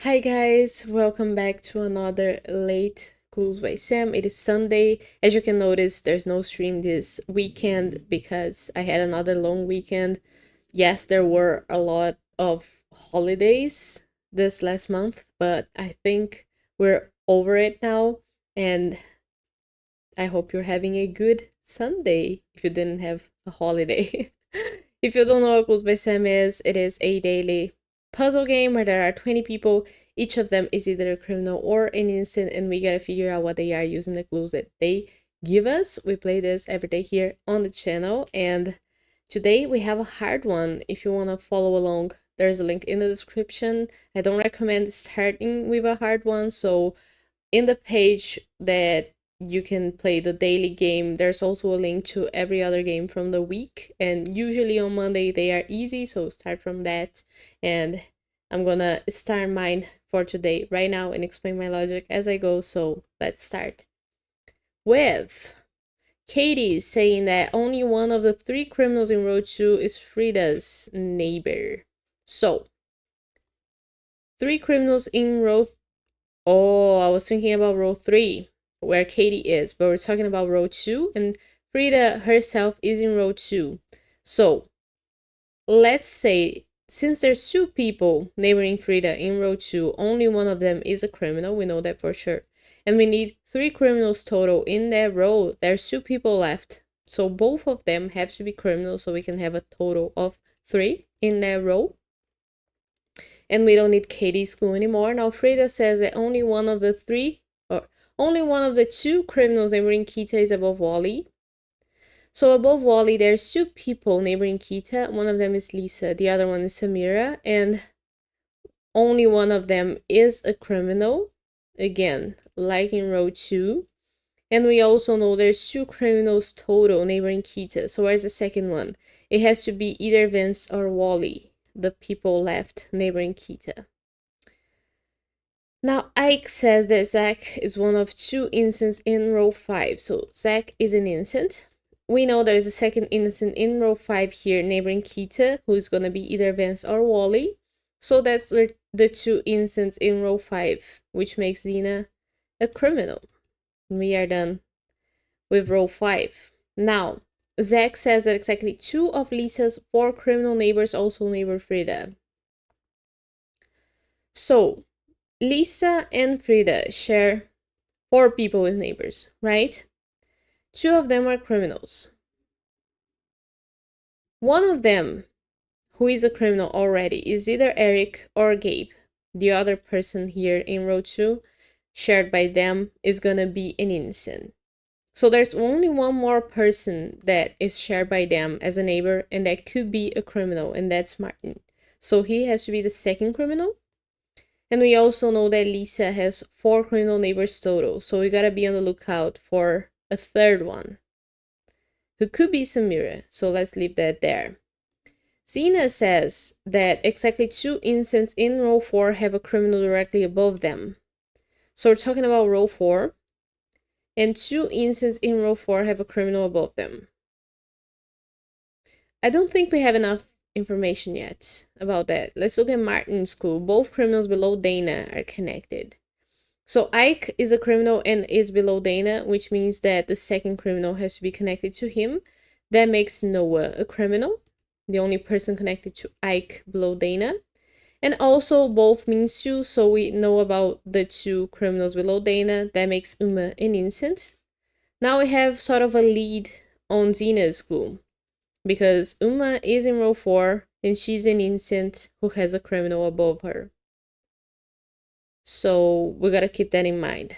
Hi guys, welcome back to another late Clues by Sam. It is Sunday. As you can notice, there's no stream this weekend because I had another long weekend. Yes, there were a lot of holidays this last month, but I think we're over it now, and I hope you're having a good Sunday if you didn't have a holiday. If you don't know what Clues by Sam is, it is a daily puzzle game where there are 20 people. Each of them is either a criminal or an innocent, and we gotta figure out what they are using the clues that they give us. We play this every day here on the channel, and today we have a hard one. If you wanna follow along, there's a link in the description. I don't recommend starting with a hard one, so in the page that you can play the daily game, there's also a link to every other game from the week, and usually on Monday they are easy, so start from that. And I'm gonna start mine for today right now and explain my logic as I go. So let's start with Katie saying that only one of the three criminals in row 2 is Frida's neighbor. So three criminals in row. Oh, I was thinking about row 3, where Katie is, but we're talking about row 2, and Frida herself is in row 2. So, let's say, since there's 2 people neighboring Frida in row 2, only one of them is a criminal, we know that for sure. And we need 3 criminals total in that row. There's 2 people left. So both of them have to be criminals, so we can have a total of 3 in that row. And we don't need Katie's clue anymore. Now Frida says that only one of the 2 criminals neighboring Kita is above Wally. So above Wally, there's 2 people neighboring Kita. One of them is Lisa, the other one is Samira, and only one of them is a criminal. Again, like in row 2. And we also know there's 2 criminals total neighboring Kita. So where's the second one? It has to be either Vince or Wally, the people left neighboring Kita. Now, Ike says that Zach is one of 2 innocents in row 5. So Zach is an innocent. We know there's a second innocent in row 5 here neighboring Kita, who's going to be either Vance or Wally. So that's the 2 innocents in row 5, which makes Zena a criminal. We are done with row 5. Now, Zach says that exactly 2 of Lisa's 4 criminal neighbors also neighbor Frida. So, Lisa and Frida share 4 people as neighbors, right? 2 of them are criminals. One of them, who is a criminal already, is either Eric or Gabe. The other person here in row 2, shared by them, is gonna be an innocent. So there's only one more person that is shared by them as a neighbor, and that could be a criminal, and that's Martin. So he has to be the second criminal. And we also know that Lisa has 4 criminal neighbors total, so we gotta be on the lookout for a third one, who could be Samira, so let's leave that there. Zena says that exactly 2 innocents in row 4 have a criminal directly above them. So we're talking about row 4, and 2 innocents in row 4 have a criminal above them. I don't think we have enough information yet about that. Let's look at Martin's clue. Both criminals below Dana are connected. So Ike is a criminal and is below Dana, which means that the second criminal has to be connected to him. That makes Noah a criminal, the only person connected to Ike below Dana. And also both means 2, so we know about the 2 criminals below Dana. That makes Uma an innocent. Now we have sort of a lead on Zena's clue, because Uma is in row 4 and she's an innocent who has a criminal above her. So we gotta keep that in mind.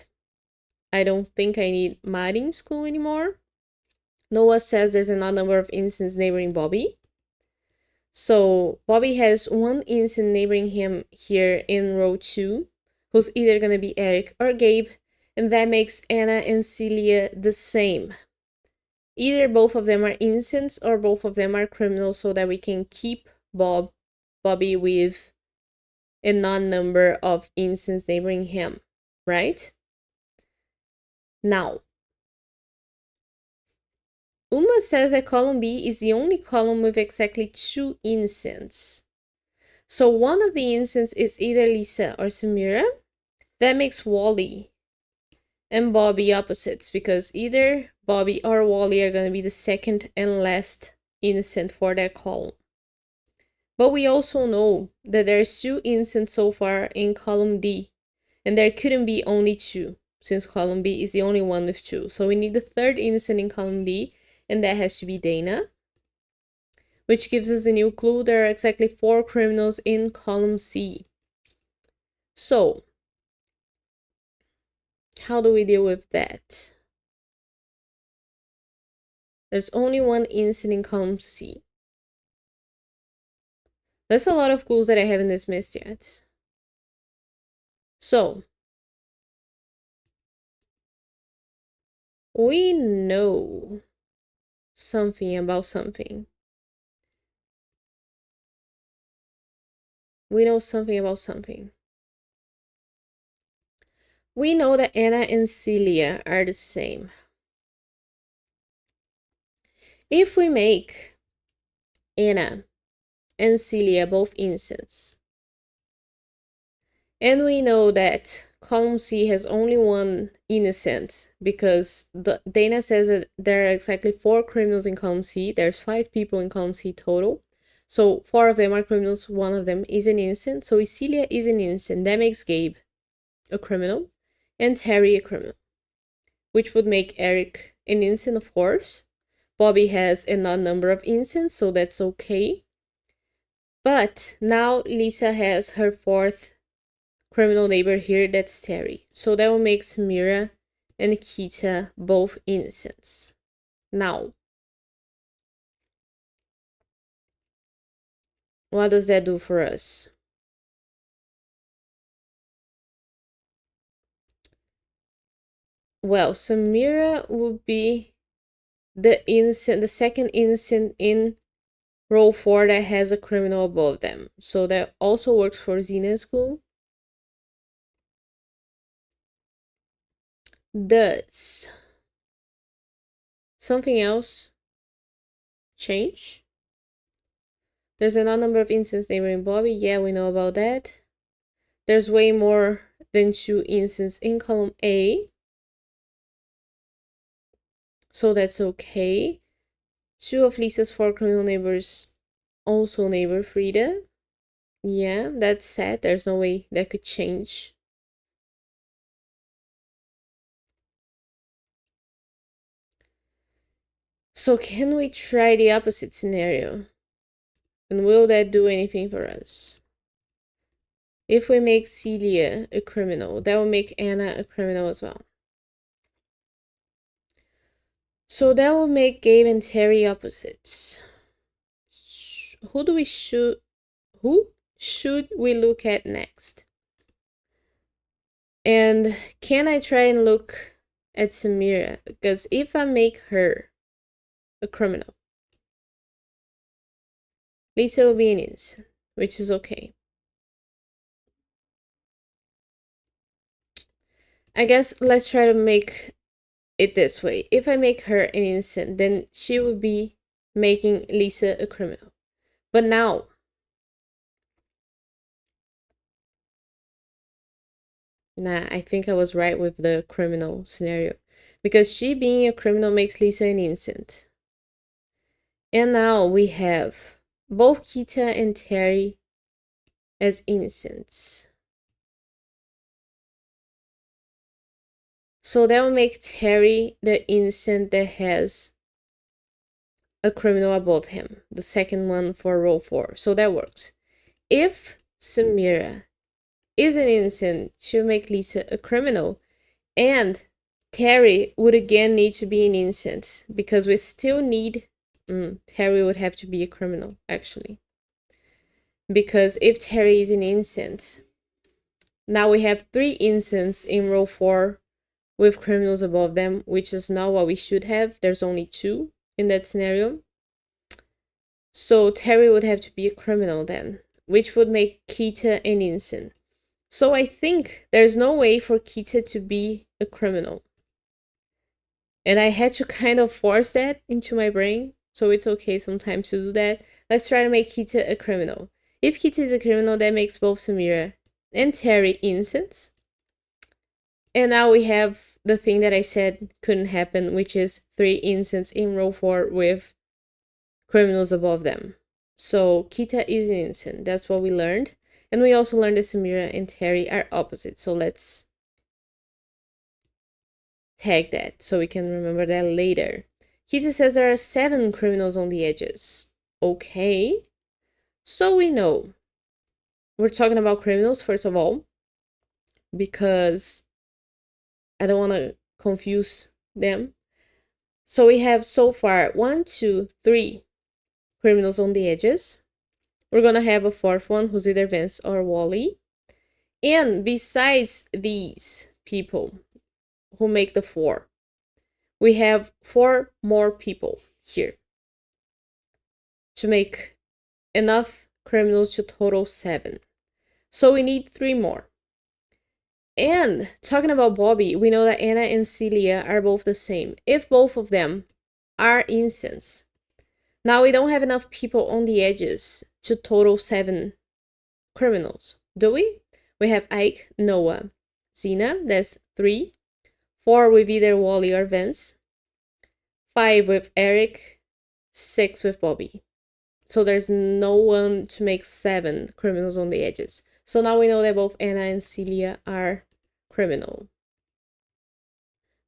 I don't think I need Martin's clue anymore. Noah says there's an odd number of innocents neighboring Bobby. So Bobby has 1 innocent neighboring him here in row 2, who's either gonna be Eric or Gabe, and that makes Anna and Celia the same. Either both of them are innocents or both of them are criminals, so that we can keep Bobby with a non-number of innocents neighboring him, right? Now, Uma says that column B is the only column with exactly 2 innocents. So one of the innocents is either Lisa or Samira. That makes Wally and Bobby opposites, because either Bobby or Wally are going to be the second and last innocent for that column. But we also know that there's 2 innocents so far in column D, and there couldn't be only 2, since column B is the only one with 2. So we need the 3rd innocent in column D, and that has to be Dana, which gives us a new clue. There are exactly 4 criminals in column C. So, how do we deal with that? There's only 1 innocent in column C. That's a lot of clues that I haven't dismissed yet. So, we know something about something. We know something about something. We know that Anna and Celia are the same. If we make Anna and Celia both innocents, and we know that column C has only 1 innocent, because Dana says that there are exactly 4 criminals in column C. There's 5 people in column C total. So 4 of them are criminals, 1 of them is an innocent. So Celia is an innocent. That makes Gabe a criminal and Terry a criminal, which would make Eric an innocent, of course. Bobby has an odd number of innocents, so that's okay. But now Lisa has her 4th criminal neighbor here, that's Terry. So that will make Samira and Nikita both innocents. Now, what does that do for us? Well, Samira would be the second innocent in row 4 that has a criminal above them. So that also works for Zena's clue. Does something else change? There's an odd number of instances neighboring Bobby. Yeah, we know about that. There's way more than 2 instances in column A. So that's okay. 2 of Lisa's 4 criminal neighbors also neighbor Frida. Yeah, that's sad. There's no way that could change. So can we try the opposite scenario? And will that do anything for us? If we make Celia a criminal, that will make Anna a criminal as well. So that will make Gabe and Terry opposites. Who should we look at next? And can I try and look at Samira? Because if I make her a criminal, Lisa will be an innocent, which is okay. I guess let's try to make it this way. If I make her an innocent, then she would be making Lisa a criminal. But now, I think I was right with the criminal scenario, because she being a criminal makes Lisa an innocent. And now we have both Kita and Terry as innocents. So that will make Terry the innocent that has a criminal above him, the second one for row 4. So that works. If Samira is an innocent, she'll make Lisa a criminal, and Terry would again need to be an innocent, because we still need Terry would have to be a criminal, actually. Because if Terry is an innocent, now we have 3 innocents in row 4 with criminals above them, which is not what we should have. There's only 2 in that scenario. So Terry would have to be a criminal then, which would make Kita an innocent. So I think there's no way for Kita to be a criminal. And I had to kind of force that into my brain. So it's okay sometimes to do that. Let's try to make Kita a criminal. If Kitty is a criminal, that makes both Samira and Terry innocent. And now we have the thing that I said couldn't happen, which is 3 innocents in row 4 with criminals above them. So Kita is innocent. That's what we learned. And we also learned that Samira and Terry are opposite. So let's tag that so we can remember that later. Kita says there are 7 criminals on the edges. Okay. So we know. We're talking about criminals, first of all, because I don't want to confuse them. So we have so far 1, 2, 3 criminals on the edges. We're gonna have a 4th one who's either Vance or Wally. And besides these people who make the 4, we have 4 more people here to make enough criminals to total 7. So we need 3 more. And talking about Bobby, we know that Anna and Celia are both the same. If both of them are innocents, now we don't have enough people on the edges to total 7 criminals, do we? We have Ike, Noah, Zena, that's 3. 4 with either Wally or Vance. 5 with Eric. 6 with Bobby. So there's no one to make 7 criminals on the edges. So now we know that both Anna and Celia are criminal.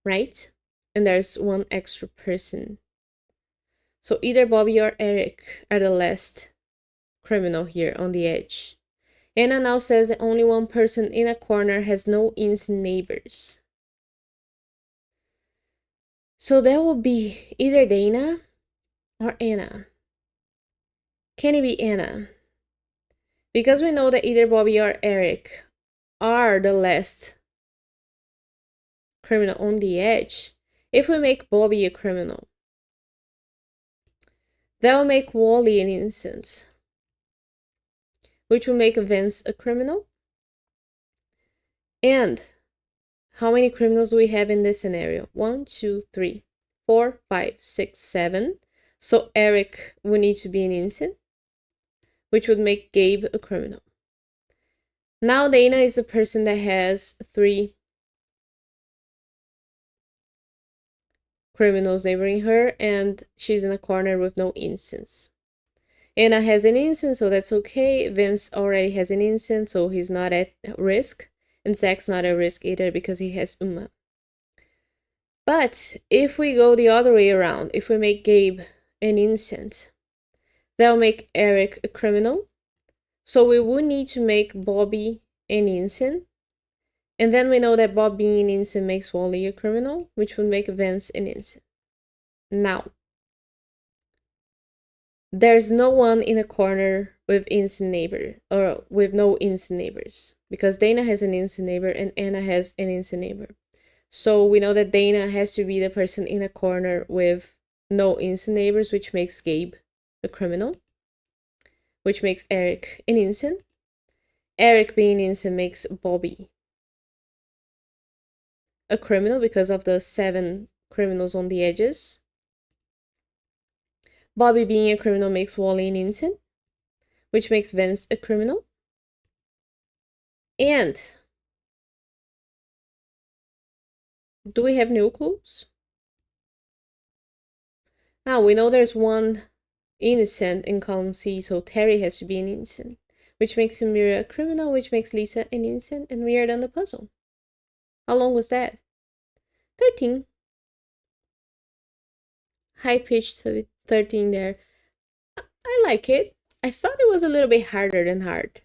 Right? And there's 1 extra person. So either Bobby or Eric are the last criminal here on the edge. Anna now says that only 1 person in a corner has no innocent neighbors. So that will be either Dana or Anna. Can it be Anna? Because we know that either Bobby or Eric are the last criminal on the edge. If we make Bobby a criminal, that will make Wally an innocent, which will make Vance a criminal. And how many criminals do we have in this scenario? 1, 2, 3, 4, 5, 6, 7. So Eric would need to be an innocent, which would make Gabe a criminal. Now Dana is the person that has 3 criminals neighboring her, and she's in a corner with no innocents. Anna has an innocent, so that's okay. Vince already has an innocent, so he's not at risk. And Zach's not at risk either because he has Uma. But if we go the other way around, if we make Gabe an innocent, that'll make Eric a criminal. So we would need to make Bobby an innocent. And then we know that Bob being an innocent makes Wally a criminal, which would make Vance an innocent. Now, there's no one in a corner with innocent neighbor, or with no innocent neighbors, because Dana has an innocent neighbor and Anna has an innocent neighbor. So we know that Dana has to be the person in a corner with no innocent neighbors, which makes Gabe a criminal, which makes Eric an innocent. Eric being innocent makes Bobby a criminal because of the 7 criminals on the edges. Bobby being a criminal makes Wally an innocent, which makes Vance a criminal. And do we have new clues? Now we know there's 1 innocent in column C, so Terry has to be an innocent, which makes Samira a criminal, which makes Lisa an innocent, and we are done the puzzle. How long was that? 13. High-pitched 13 there. I like it. I thought it was a little bit harder than hard,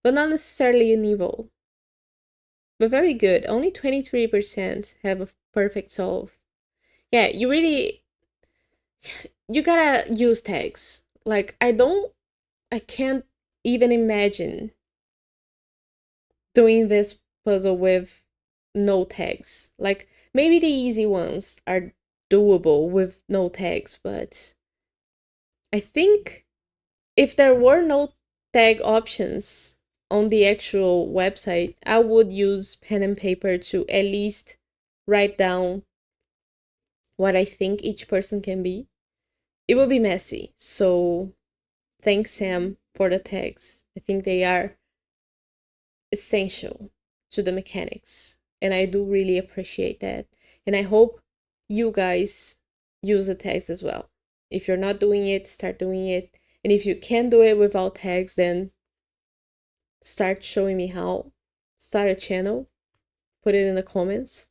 but not necessarily an evil. But very good. Only 23% have a perfect solve. Yeah, you gotta use tags. Like, I can't even imagine doing this puzzle with no tags. Like, maybe the easy ones are doable with no tags, but I think if there were no tag options on the actual website, I would use pen and paper to at least write down what I think each person can be. It would be messy, so thanks, Sam, for the tags. I think they are essential to the mechanics, and I do really appreciate that. And I hope you guys use the tags as well. If you're not doing it, start doing it. And if you can do it without tags, then start showing me how. Start a channel, put it in the comments,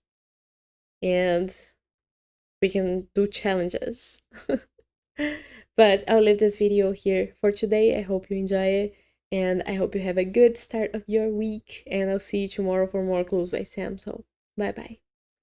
and we can do challenges. But I'll leave this video here for today. I hope you enjoy it, and I hope you have a good start of your week, and I'll see you tomorrow for more Clues by Sam. So bye bye.